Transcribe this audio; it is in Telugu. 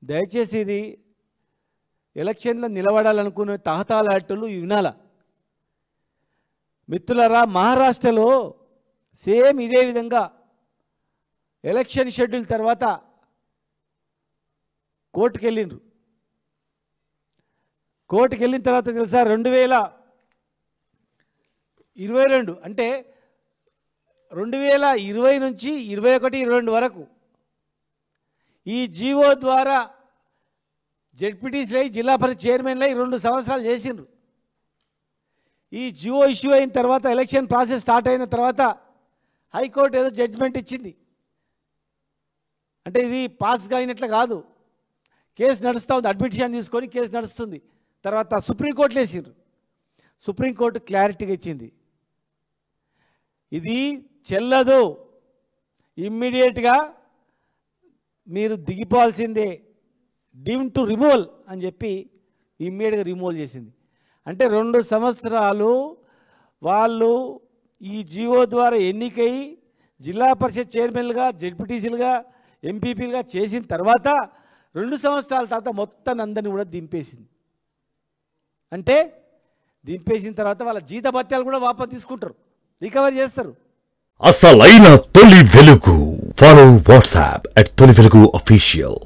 దయచేసి ఇది ఎలక్షన్లో నిలబడాలనుకునే తహతాలాటలు వినాల. మిత్రులారా, మహారాష్ట్రలో సేమ్ ఇదే విధంగా ఎలక్షన్ షెడ్యూల్ తర్వాత కోర్టుకు వెళ్ళిండ్రు. కోర్టుకు వెళ్ళిన తర్వాత తెలుసా, 2022 అంటే 2020 నుంచి 21-22 వరకు ఈ జీవో ద్వారా జెడ్పీటీసీలై జిల్లా పరిషత్ చైర్మన్లై 2 సంవత్సరాలు చేసిండ్రు. ఈ జీవో ఇష్యూ అయిన తర్వాత ఎలక్షన్ ప్రాసెస్ స్టార్ట్ అయిన తర్వాత హైకోర్టు ఏదో జడ్జిమెంట్ ఇచ్చింది. అంటే ఇది పాస్ కాయినట్లు కాదు, కేసు నడుస్తూ ఉంది, అడ్మిషన్ తీసుకొని కేసు నడుస్తుంది. తర్వాత సుప్రీంకోర్టులో వేసిండ్రు. సుప్రీంకోర్టు క్లారిటీగా ఇచ్చింది, ఇది చెల్లదు, ఇమ్మీడియట్గా మీరు దిగిపోవాల్సిందే, డీమ్ టు రిమూవల్ అని చెప్పి ఇమ్మీడియట్గా రిమూవల్ చేసింది. అంటే 2 సంవత్సరాలు వాళ్ళు ఈ జీవో ద్వారా ఎన్నికై జిల్లా పరిషత్ చైర్మన్లుగా, జెడ్పీటీసీలుగా, ఎంపీపీలుగా చేసిన తర్వాత 2 సంవత్సరాల తర్వాత మొత్తం అందరినీ కూడా దింపేసింది. అంటే దింపేసిన తర్వాత వాళ్ళ జీతభత్యాలు కూడా వాపసు తీసుకుంటారు, రికవర్ చేస్తారు. అసలైన తొలి వెలుగు. ఫాలో వాట్సాప్ @తొలి వెలుగు official.